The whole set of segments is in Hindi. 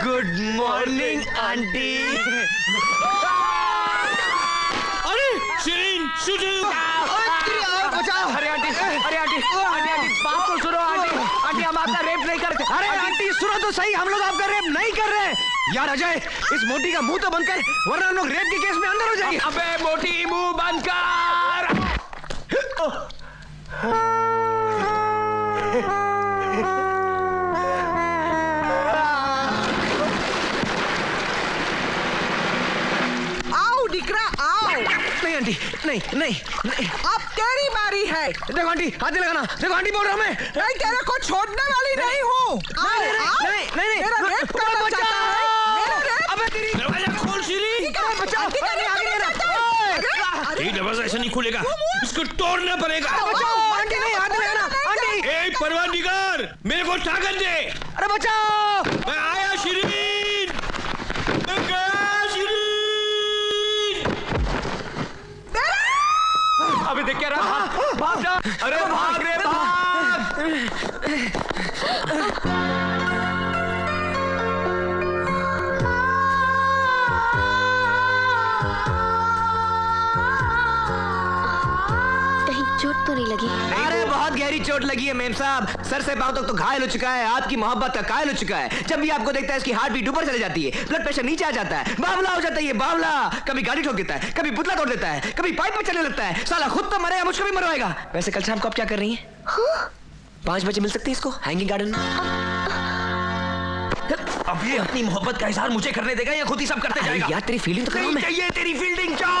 Good morning aunty. अरे शिरीन शूटिंग। अरे आंटी, अरे आंटी, आंटी आंटी बात तो सुनो आंटी। आंटी हम आपका रेप नहीं करते। अरे आंटी सुनो तो सही, हम लोग आपका रेप नहीं कर रहे। यार अजय, इस मोटी का मुंह तो बंद कर, वरना हम लोग रेप के केस में अंदर हो जाएंगे। अबे मोटी मुंह बंद कर। आओ दिकरा आओ। नहीं आंटी, नहीं नहीं नहीं। अब तेरी बारी है। देखो आंटी, हाथ नहीं लगाना। देखो आंटी बोल रहा हूँ मैं। मैं तेरे को छोड़ने वाली नहीं हूँ। आओ, आओ। मेरा रेप करना चाहता है। मेरा रेप। अबे तेरी दरवाजा खोल शिरीन। बचाओ। आंटी का नहीं आगे ये दरवाजा ऐसे नहीं खुलेगा, इसको तोड़ना पड़ेगा। बचाओ आंटी, नहीं हाथ नहीं लगाना आंटी। ए परवानदिगार, मेरे को ताकत दे। अरे बचाओ। मैं आया शिरीन, मैं गया शिरीन। अबे देख क्या रहा, भाग जा। अरे भाग रे भाग। कहीं चोट तो नहीं लगी? अरे बहुत गहरी चोट लगी है मेम साहब, सर से पांव तक तो घायल हो चुका है, आपकी मोहब्बत का कायल हो चुका है। जब भी आपको देखता है इसकी हार्ट बीट ऊपर चले जाती है, ब्लड प्रेशर नीचे आ जाता है, बावला हो जाता है ये बावला। कभी गाड़ी ठोक देता है, कभी पुतला तोड़ देता है, कभी पाइप में चलने लगता है। साला खुद तो मरेगा, मुझको भी मरवाएगा। वैसे कल शाम को आप क्या कर रही हैं? 5 बजे मिल सकती है इसको हैंगिंग गार्डन में। अब ये अपनी मोहब्बत का इजहार मुझे करने देगा या खुद ही सब करते जाएगा? यार तेरी फीलिंग तो नहीं चाहिए तेरी फील्डिंग। क्या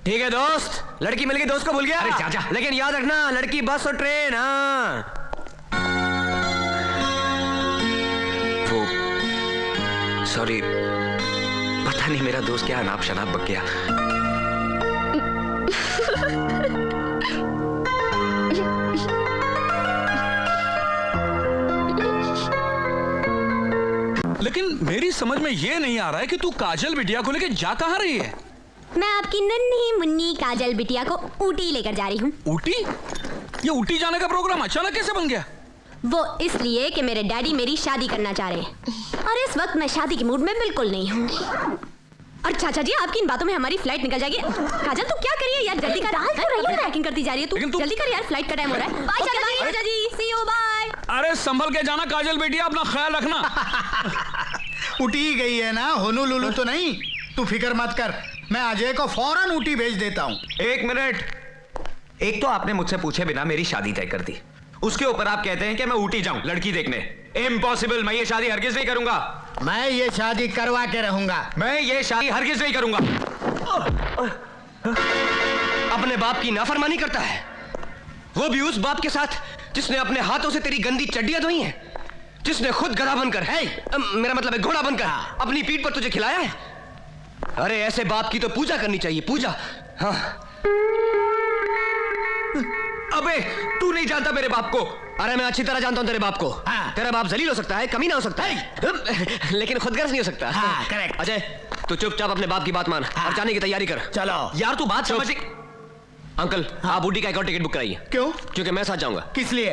ठीक है दोस्त, लड़की मिल गई, दोस्त को भूल गया। अरे जा जा। लेकिन याद रखना, लड़की बस और ट्रेन। हाँ वो सॉरी, पता नहीं मेरा दोस्त क्या अनाप शनाप बक गया। लेकिन मेरी समझ में ये नहीं आ रहा है कि तू काजल बिटिया को लेके जा कहाँ रही है? मैं आपकी नन्ही मुन्नी काजल बिटिया को ऊटी लेकर जा रही हूँ। ऊटी? ये ऊटी जाने का प्रोग्राम अचानक कैसे बन गया? वो इसलिए कि मेरे डैडी मेरी शादी करना चाह रहे हैं और इस वक्त मैं शादी के मूड में बिल्कुल नहीं हूँ। और चाचा जी, आपकी इन बातों में हमारी फ्लाइट निकल जाएगी। काजल तू क्या करिए यार, जल्दी कर। पैकिंग करती जा रही है तू, जल्दी कर यार, फ्लाइट का टाइम हो रहा है। बाय चाचा जी, सी यू बाय। अरे संभल के जाना काजल बेटिया, अपना ख्याल रखना। उटी गई है ना, होनू लुलू तो नहीं। तू फिक्र मत कर, मैं अजय को फौरन ऊटी भेज देता हूँ। एक मिनट, एक तो आपने मुझसे पूछे बिना मेरी शादी तय कर दी, उसके ऊपर आप कहते हैं कि मैं ऊटी जाऊं लड़की देखने। इम्पॉसिबल, मैं ये शादी हरगिज नहीं करूंगा। मैं ये शादी करवा के रहूंगा। मैं ये शादी हरगिज नहीं करूंगा। अपने बाप की नाफरमानी करता है, वो भी उस बाप के साथ जिसने अपने हाथों से तेरी गंदी चड्डियां धोई हैं, जिसने खुद गधा बनकर मेरा मतलब है घोड़ा बनकर अपनी पीठ पर तुझे खिलाया है। अरे ऐसे बाप की तो पूजा करनी चाहिए, पूजा। हाँ। अबे तू नहीं जानता मेरे बाप को। अरे मैं अच्छी तरह जानता हूं तेरे बाप को। हाँ। तेरा बाप जलील हो सकता है, कमीना हो सकता है, लेकिन खुदगर्ज नहीं हो सकता। हाँ, करेक्ट। अजय, तू चुपचाप अपने बाप की बात मान और जाने की तैयारी कर। चलो। यार तू बात समझ। अंकल, आप ऊटी का एक और टिकट बुक कराइए। क्यों? क्योंकि मैं साथ जाऊंगा। किस लिए?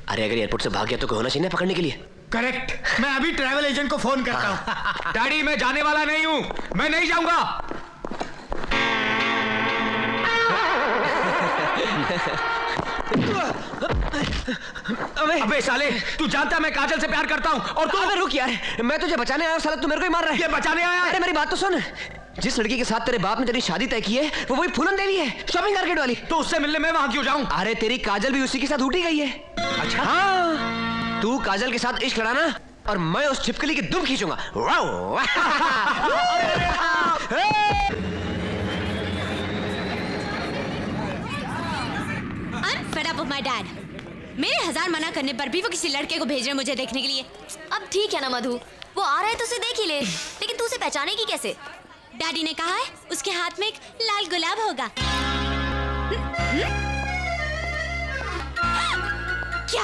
अरे अगर एयरपोर्ट से भाग गया तो कोई होना चाहिए ना पकड़ने के लिए। करेक्ट, मैं अभी ट्रैवल एजेंट को फोन करता हूँ। डैडी मैं जाने वाला नहीं हूं, मैं नहीं जाऊंगा। अबे साले, तू जानता मैं काजल से प्यार करता हूं और तू। अबे रुक यार, मैं तुझे बचाने आया हूं, साला तू मेरे को ही मार रहा है। ये बचाने आया है? अरे मेरी बात तो सुन, जिस लड़की के साथ तेरे बाप ने तेरी शादी तय की है वो वही फूलन देवी है, शॉपिंग मार्केट वाली। तो उससे मिलने मैं वहां क्यों जाऊं? अरे तेरी काजल भी उसी के साथ ऊटी गई है। अच्छा हाँ, तू काजल के साथ इश्क लड़ाना और मैं उस छिपकली की दुम खींचूंगा। I'm fed up of my dad. मेरे 1000 मना करने पर भी वो किसी लड़के को भेज रहे मुझे देखने के लिए। अब ठीक है ना मधु, वो आ रहा है तो उसे देख ही ले, लेकिन तू उसे पहचानेगी कैसे? डैडी ने कहा है उसके हाथ में एक लाल गुलाब होगा। क्या?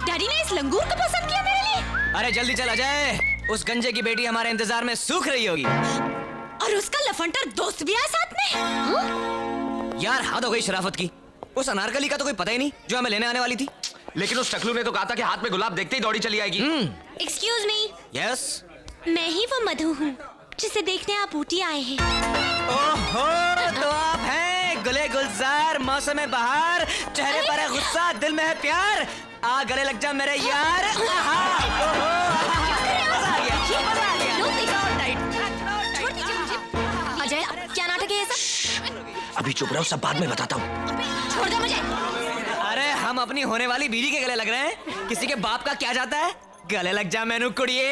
डैडी ने इस लंगूर को पसंद किया मेरे लिए? अरे जल्दी चल अजय, उस गंजे की बेटी हमारे इंतजार में सूख रही होगी। और उसका लफंटर दोस्त भी है साथ में। हाँ? यार हद हो गई शराफत की। उस अनारकली का तो कोई पता ही नहीं जो हमें लेने आने वाली थी। लेकिन उस टकलू ने तो कहा था कि हाथ में गुलाब देखते ही दौड़ी चली आएगी। Excuse me. यस। मैं ही वो मधु हूँ जिसे देखने आप ऊटी आए हैं। ओहो, तो आप हैं गुले गुलजार, मौसम बहार, चेहरे पर है गुस्सा, दिल में है प्यार, आ गले लग जा मेरे यार। आहा, ओहो, मजा आ गया, मजा आ गया। छोड़ दीजिए मुझे। अजय, क्या नाटक है ये सब? अभी चुप रहो, सब बाद में बताता हूँ। छोड़ दो मुझे। अरे हम अपनी होने वाली बीवी के गले लग रहे हैं, किसी के बाप का क्या जाता है? गले लग जा मैनू कुड़िए।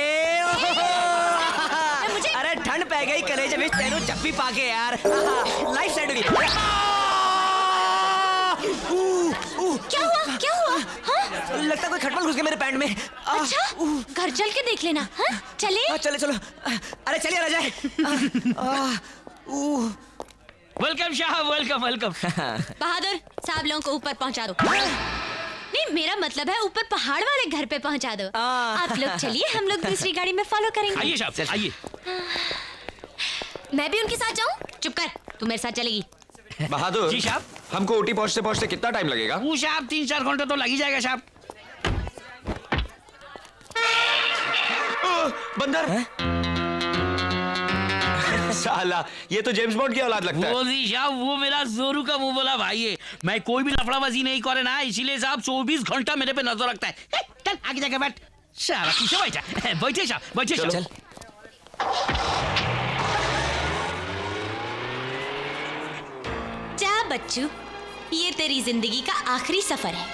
अरे ठंड पै गई कलेजे में तेनू जप्पी पाके यार। लाइफ सेट होगी। क्या हुआ? क्या हुआ? हाँ? लगता कोई खटमल घुस गया मेरे पैंट में। अच्छा, घर चल के देख लेना। हाँ? चले? चले चलो। अरे चलिए राजा। वेलकम साहब, वेलकम वेलकम। बहादुर साहब लोगों को ऊपर पहुंचा दो। नहीं, मेरा मतलब है ऊपर पहाड़ वाले घर पे पहुंचा दो। आप लोग चलिए, हम लोग दूसरी गाड़ी में फॉलो करेंगे। आइए साहब, आइए। मैं भी उनके साथ जाऊं? चुप कर, तू मेरे साथ चलेगी। बहादुर जी साहब। हमको ऊटी पहुंचते पहुंचते कितना टाइम लगेगा? वो साहब 3-4 घंटे तो लग ही जाएगा साहब। बंदर। साला, ये तो जेम्स बॉन्ड की औलाद लगता है। वो जी साहब, वो मेरा जोरू का मुंह बोला भाई है। मैं कोई भी लफड़ाबाजी नहीं करे ना, इसीलिए साहब 24 घंटा मेरे पे नजर रखता है। चल आगे जाके बैठ। सारा पीछे बैठा। बैठे साहब, बैठे साहब। चल। जा बच्चू, ये तेरी जिंदगी का आखिरी सफर है।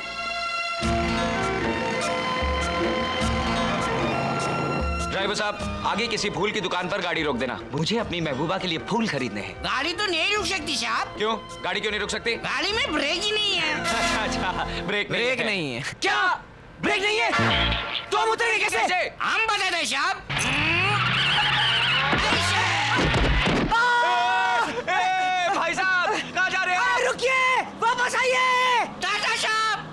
ड्राइवर साहब, आगे किसी फूल की दुकान पर गाड़ी रोक देना, मुझे अपनी महबूबा के लिए फूल खरीदने हैं। गाड़ी तो नहीं रुक सकती साहब। क्यों? गाड़ी क्यों नहीं रुक सकती? गाड़ी में ब्रेक ही नहीं है। अच्छा, ब्रेक नहीं है। क्या ब्रेक नहीं है? तो हम उतरेंगे कैसे? हम बता दें साहब। भाई साहब, कहाँ जा रहे हैं? रुकिए, वापस आइए। टाटा साहब।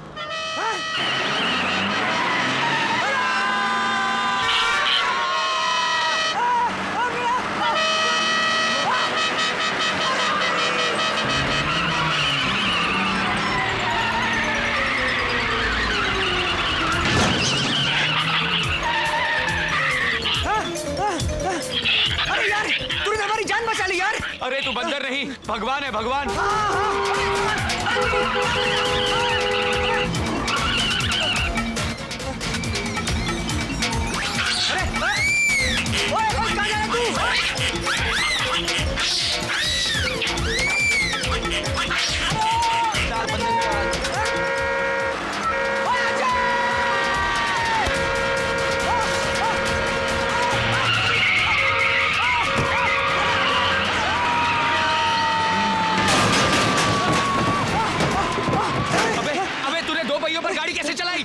अरे यार, तूने हमारी जान बचा ली यार। अरे तू बंदर नहीं, भगवान है, भगवान। अबे तूने 2 पहियों पर गाड़ी कैसे चलाई?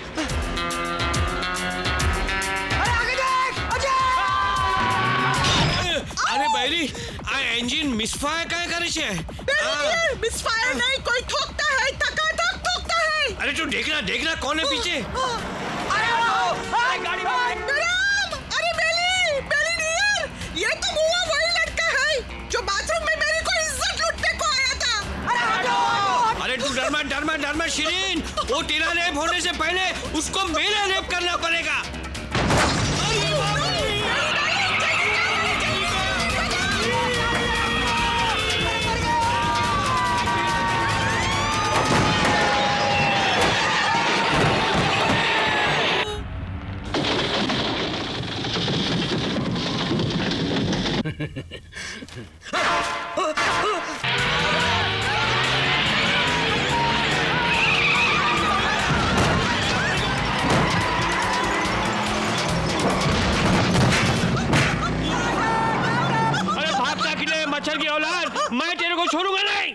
अरे बैरी, आ इंजिन मिसफायर काय करे छे? मिसफायर नहीं, कोई ठोकता है, टकाटक ठोकता है। अरे तू देखना कौन है पीछे? गाड़ी में। अरे बेली डियर, ये तो मुआ वही लड़का है जो बाथरूम में मेरी को इज्जत लूटने को आया था। अरे तू डरमा शिरीन, वो तेरा रेप होने से पहले उसको मेरा रेप करना पड़ेगा। मच्छर की औलाद, मैं तेरे को छोड़ूंगा नहीं।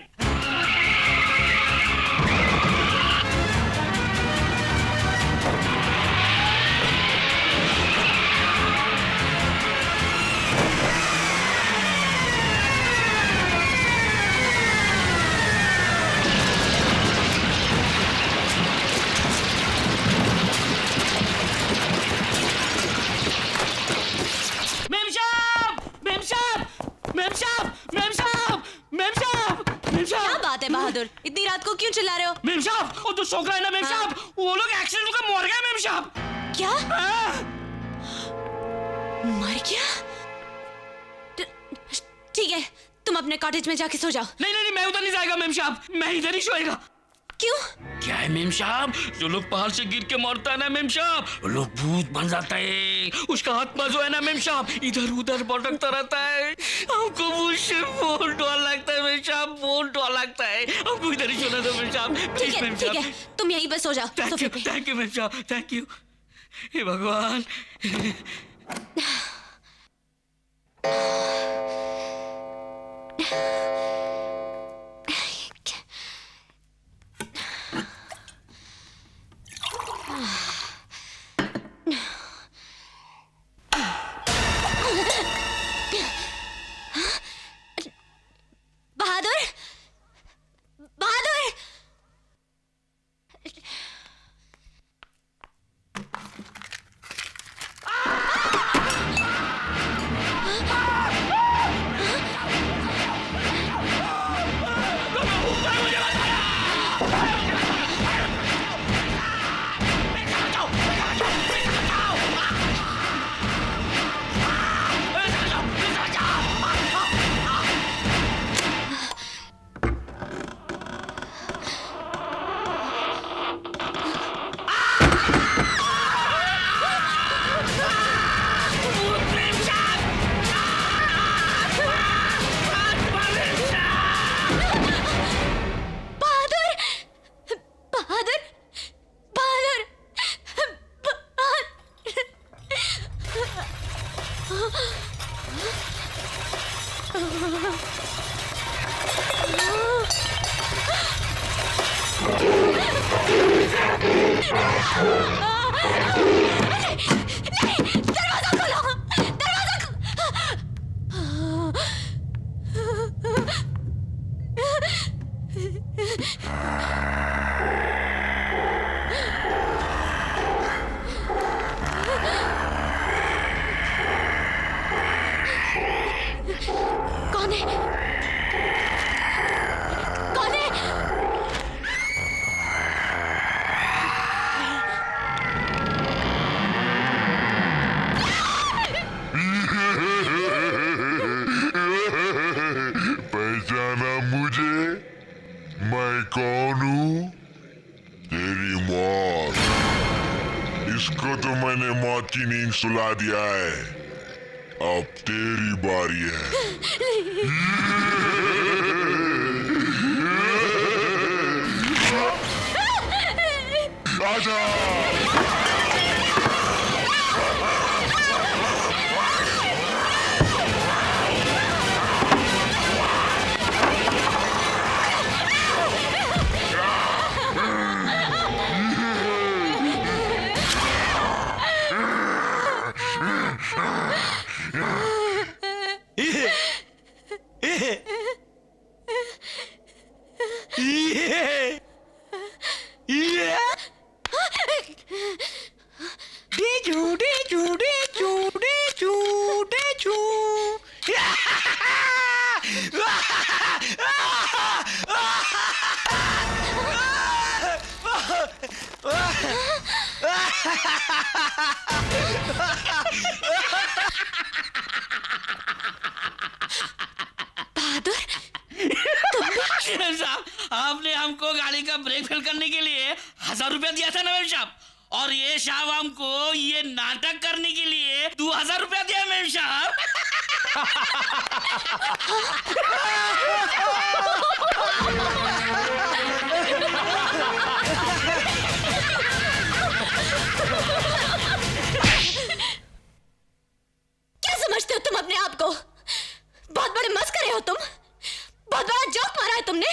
बहादुर, इतनी रात को क्यों चिल्ला रहे हो? मेम साहब, वो तो छोकरा है ना मेम साहब, वो लोग एक्सीडेंट होकर मर गए मेम साहब। क्या? हाँ। मर गया? ठीक है, तुम अपने कॉटेज में जाके सो जाओ। नहीं नहीं नहीं, मैं उधर नहीं जाएगा मेम साहब, मैं इधर ही सोएगा। क्यों? क्या है मेम साहब, जो लोग पहाड़ से गिर के मरता है ना मेम साहब, वो लोग भूत बन जाता है। उसका आत्मा जो है ना मेम साहब, इधर उधर भटकता रहता है। हमको मुझसे बहुत डर लगता है मेम साहब, बहुत डर लगता है। हमको इधर ही सोना दो मेम साहब, प्लीज मेम ठीक साहब। है, तुम यहीं पर सो जाओ। थैंक यू मेम साहब, थैंक यू। हे भगवान। बहादुर, बहादुर, दरवाजा खोलो, दरवाजा कौन है? कौन है? पहचाना मुझे? मैं कौन हूँ? तेरी मौत। इसको तो मैंने मौत की नींद सुला दिया है, अब तेरी बारी है। आजा। साहब, आपने हमको गाड़ी का ब्रेक फेल करने के लिए 1000 रुपया दिया था ना मेम साहब, और ये साहब हमको ये नाटक करने के लिए 2000 रुपया दिया मेम साहब। क्या समझते हो तुम अपने आप को? बहुत बड़े मस्करे हो तुम, बहुत बड़ा जोक मारा है तुमने।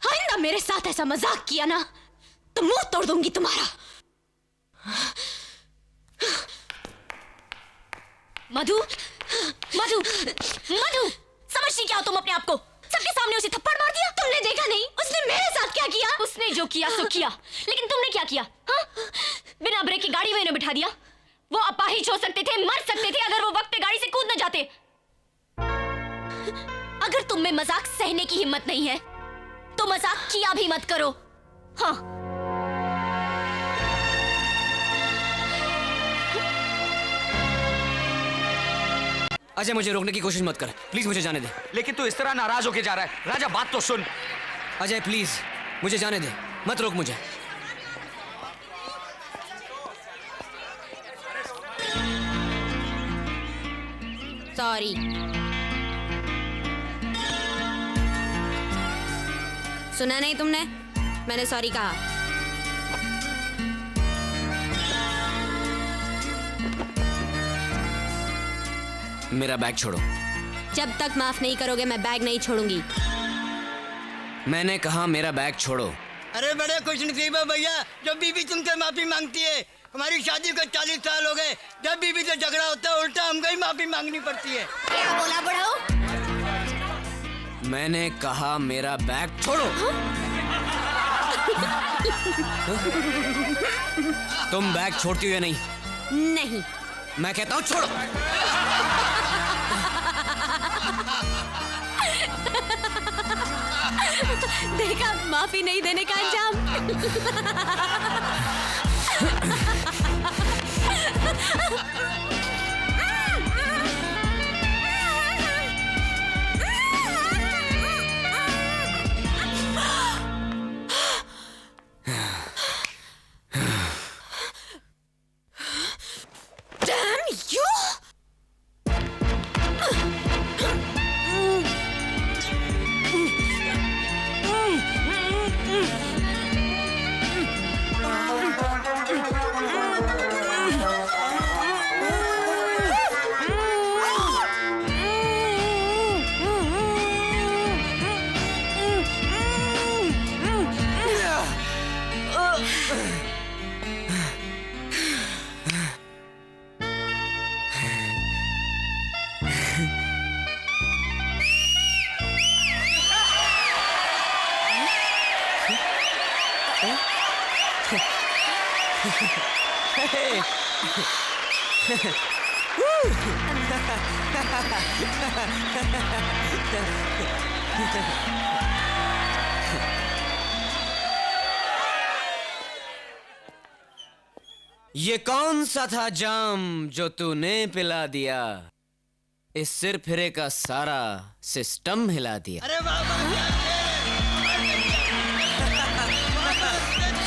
आइंदा मेरे साथ ऐसा मजाक किया ना तो मुंह तोड़ दूंगी तुम्हारा। मधु, मधु, मधु, समझती क्या हो तुम अपने आप को? सबके सामने उसे थप्पड़ मार दिया। तुमने देखा नहीं उसने मेरे साथ क्या किया? उसने जो किया सो किया, लेकिन तुमने क्या किया? हाँ? बिना ब्रेक की गाड़ी में इन्हें बिठा दिया। वो अपाहिज हो सकते थे, मर सकते थे अगर वो वक्त पे गाड़ी से कूद न जाते। अगर तुम में मजाक सहने की हिम्मत नहीं है तो तो मजाक किया भी मत करो। हाँ। अजय मुझे रोकने की कोशिश मत कर, प्लीज मुझे जाने दे। लेकिन तू इस तरह नाराज होके जा रहा है। राजा बात तो सुन। अजय प्लीज मुझे जाने दे, मत रोक मुझे। सॉरी। सुना नहीं तुमने? मैंने सॉरी कहा। मेरा बैग छोड़ो। जब तक माफ नहीं करोगे मैं बैग नहीं छोड़ूंगी। मैंने कहा मेरा बैग छोड़ो। अरे बड़े खुशनसीब है भैया, जब बीबी तुमसे माफी मांगती है। हमारी शादी को 40 साल हो गए, जब बीबी से झगड़ा होता है उल्टा हमको ही माफी मांगनी पड़ती है। क्या बोला बड़ो? मैंने कहा मेरा बैग छोड़ो। तुम बैग छोड़ती हो या नहीं? नहीं। मैं कहता हूँ छोड़ो। देखा, माफी नहीं देने का अंजाम। Damn you! ये कौन सा था जाम जो तूने पिला दिया? इस सिर फिरे का सारा सिस्टम हिला दिया। अरे वाह वाह,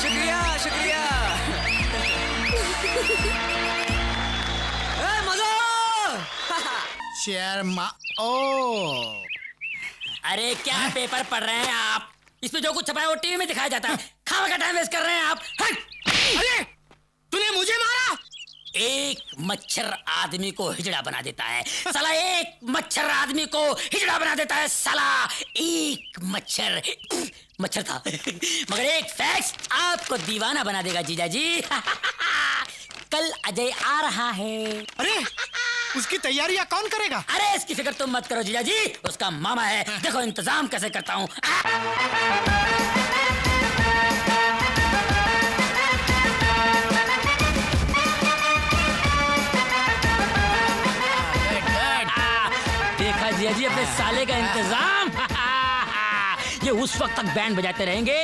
शुक्रिया शुक्रिया। शेयर मा ओ। अरे क्या पेपर पढ़ रहे हैं आप? इसमें जो कुछ छपा है वो टीवी में दिखाया जाता है। खाने का टाइम वेस्ट कर रहे हैं आप। अरे तूने मुझे मारा? एक मच्छर आदमी को हिजड़ा बना देता है साला। एक मच्छर आदमी को हिजड़ा बना देता है साला। एक मच्छर था मगर एक फैक्स आपको दीवाना बना देगा जीजा जी। कल अजय आ रहा है। अरे उसकी तैयारियां कौन करेगा? अरे इसकी फिक्र तुम मत करो जीजा जी, उसका मामा है। देखो इंतजाम कैसे करता हूँ। देखा जीजा जी अपने साले का इंतजाम। ये उस वक्त तक बैंड बजाते रहेंगे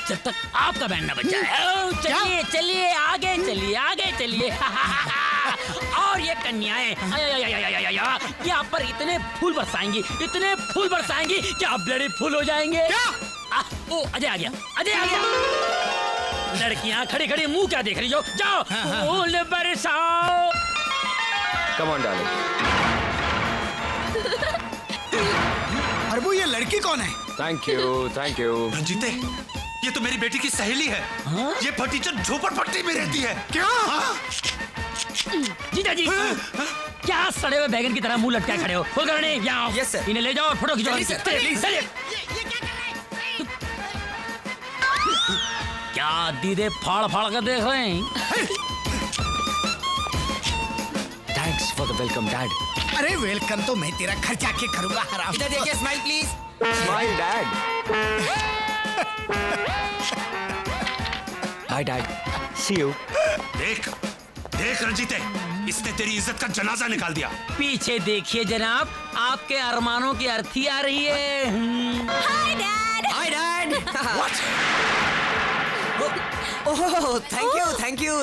जब तक आपका बैंड ना बज जाए। चलिए चलिए आगे चलिए आगे चलिए। और ये कन्याएं यहाँ पर इतने फूल बरसाएंगी कि आप ब्लडी फूल हो जाएंगे। ओ अजय आ गया, अजय आ गया। लड़कियां खड़ी खड़ी मुंह क्या देख रही हो? जाओ फूल बरसाओ। Come on darling. अरबू ये लड़की कौन है? Thank you. रंजीते, ये तो मेरी बेटी की सहेली है। ये फटीचर झोपड़पट्टी में रहती है। क्या? जीजा जी क्या सड़े हुए बैगन की तरह मुंह लटकाए खड़े हो? हो करने यहाँ Yes, sir. इन्हें ले जाओ और फोटो खिंचवाओ। चलिए, sir, please. चलिए। क्या दीदे फाड़ फाड़ कर देख रहे हैं? Thanks for the welcome dad. अरे वेलकम तो मैं तेरा घर जाके करूंगा हराम। इधर देखिए, smile please. Smile dad. Bye dad, see you. देख रंजीते, इसने तेरी इज्जत का जनाजा निकाल दिया। पीछे देखिए जनाब, आपके अरमानों की अर्थी आ रही है। Hi dad. Hi dad. Oh thank you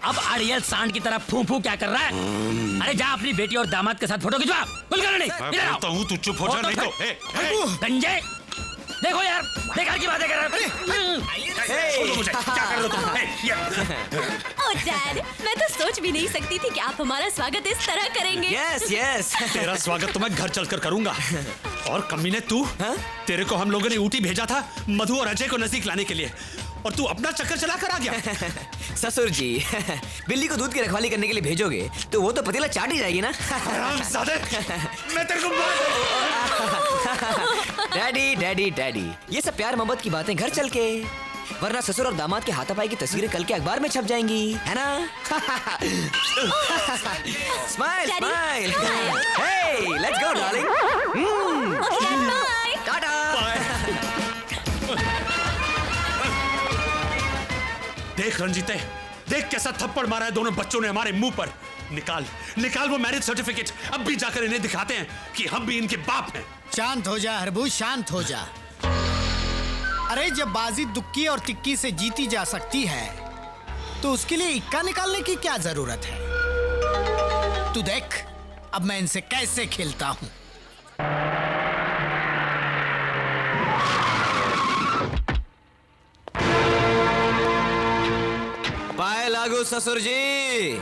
अब अड़ियल सांड की तरह फू फू क्या कर रहा है? अरे जा अपनी बेटी और दामाद के साथ फोटो खिंचवा। बोल कर नहीं मैं बोलता हूँ तू चुप हो जा, नहीं तो गंजे देखो यार, बेकार की बातें कर रहा है। छोड़ो मुझे, क्या कर रहे हो तुम? ओह डैड, मैं तो सोच भी नहीं सकती थी कि आप हमारा स्वागत इस तरह करेंगे। यस तेरा स्वागत तो मैं घर चलकर करूंगा। और कमीने तू, तेरे को हम लोगों ने ऊटी भेजा था मधु और अजय को नजदीक लाने के लिए, और तू अपना चक्कर चला कर आ गया। ससुर जी, बिल्ली को दूध की रखवाली करने के लिए भेजोगे तो वो तो पतीला चाट ही जाएगी ना। हरामजादे, मैं तेरे को डैडी, ये सब प्यार मोहब्बत की बातें घर चल के, वरना ससुर और दामाद के हाथापाई की तस्वीरें कल के अखबार में छप जाएंगी, है ना? Smile smile. Hey, let's go darling. टाटा। देख रंजीते, देख कैसा थप्पड़ मारा है दोनों बच्चों ने हमारे मुंह पर। निकाल वो मैरिज सर्टिफिकेट, अब भी जाकर इन्हें दिखाते हैं कि हम भी इनके बाप हैं। शांत हो जा हरबू, शांत हो जा। अरे जब बाजी दुक्की और तिक्की से जीती जा सकती है तो उसके लिए इक्का निकालने की क्या जरूरत है? तू देख अब मैं इनसे कैसे खेलता हूं। पाए लागू ससुर जी।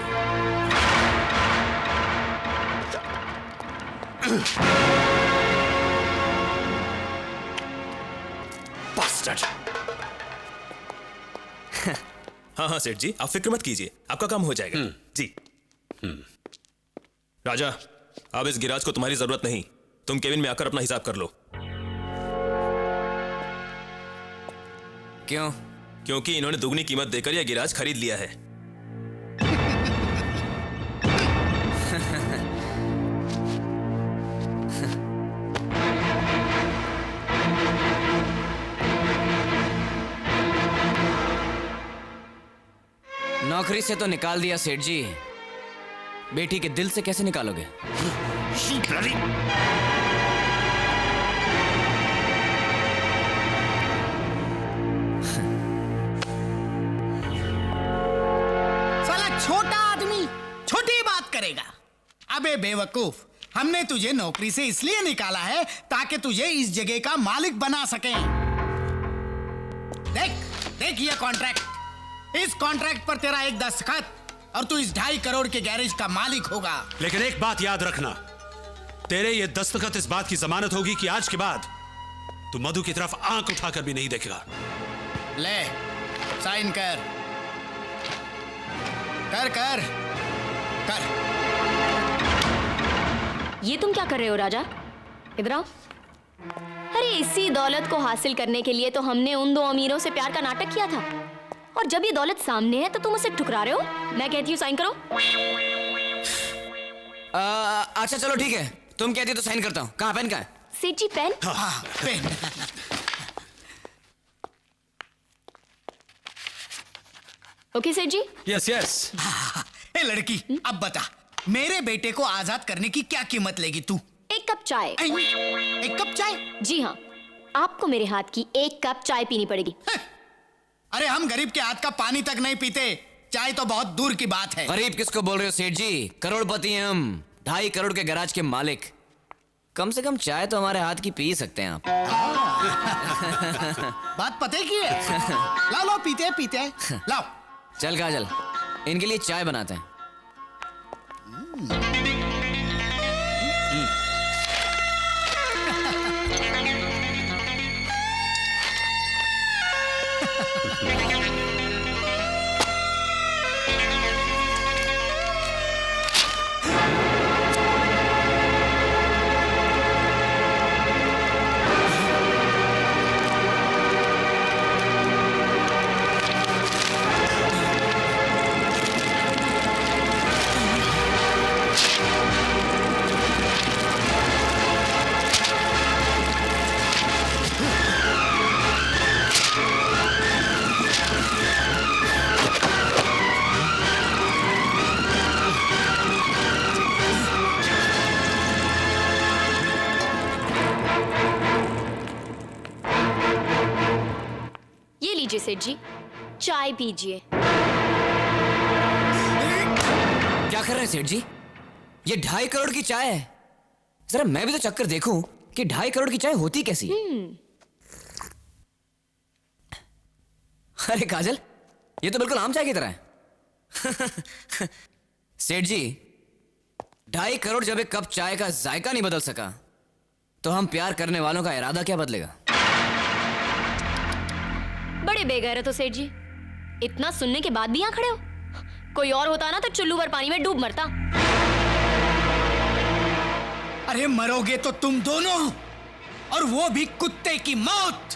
हाँ सेठ जी, आप फिक्र मत कीजिए, आपका काम हो जाएगा। जी। राजा, अब इस गिराज को तुम्हारी जरूरत नहीं, तुम केबिन में आकर अपना हिसाब कर लो। क्यों? क्योंकि इन्होंने दुगनी कीमत देकर यह गिराज खरीद लिया है। नौकरी से तो निकाल दिया सेठ जी, बेटी के दिल से कैसे निकालोगे? साला छोटा आदमी छोटी बात करेगा। अबे बेवकूफ, हमने तुझे नौकरी से इसलिए निकाला है ताकि तुझे इस जगह का मालिक बना सके। देख ये कॉन्ट्रैक्ट, इस कॉन्ट्रैक्ट पर तेरा एक दस्तखत और तू इस 2.5 करोड़ के गैरेज का मालिक होगा। लेकिन एक बात याद रखना, तेरे ये दस्तखत इस बात की जमानत होगी कि आज के बाद तू मधु की तरफ आंख उठाकर भी नहीं देखेगा। ले साइन कर कर कर कर। ये तुम क्या कर रहे हो राजा? इधर आओ। अरे इसी दौलत को हासिल करने के लिए तो हमने उन 2 अमीरों से प्यार का नाटक किया था, और जब ये दौलत सामने है तो तुम उसे ठुकरा रहे हो। मैं कहती हूँ साइन करो। अच्छा चलो ठीक है, तुम कहती हो तो साइन करता हूँ। कहाँ पेन? कहाँ? सेठ जी पेन। हाँ, पेन। ओके सेठ जी। Yes yes. ए लड़की, अब बता मेरे बेटे को आजाद करने की क्या कीमत लेगी तू? 1 कप चाय। 1 कप चाय? जी हाँ, आपको मेरे हाथ की 1 कप चाय पीनी पड़ेगी। अरे हम गरीब के हाथ का पानी तक नहीं पीते, चाय तो बहुत दूर की बात है। गरीब किसको बोल रहे हो सेठ जी? करोड़पति हैं हम, 2.5 करोड़ के गैराज के मालिक। कम से कम चाय तो हमारे हाथ की पी सकते हैं आप। बात पते की है। लाओ पीते पीते लाओ। चल काजल, इनके लिए चाय बनाते हैं। लीजिए सेठ जी, चाय पीजिए। क्या कर रहे हैं सेठ जी? ये 2.5 करोड़ की चाय है। जरा मैं भी तो चक्कर देखूं कि 2.5 करोड़ की चाय होती कैसी। अरे काजल, ये तो बिल्कुल आम चाय की तरह है। सेठ जी, 2.5 करोड़ जब एक कप चाय का जायका नहीं बदल सका, तो हम प्यार करने वालों का इरादा क्या बदलेगा? बड़े बेगैरत हो सेठ जी, इतना सुनने के बाद भी यहाँ खड़े हो। कोई और होता ना तो चुल्लू भर पानी में डूब मरता। अरे मरोगे तो तुम दोनों, और वो भी कुत्ते की मौत।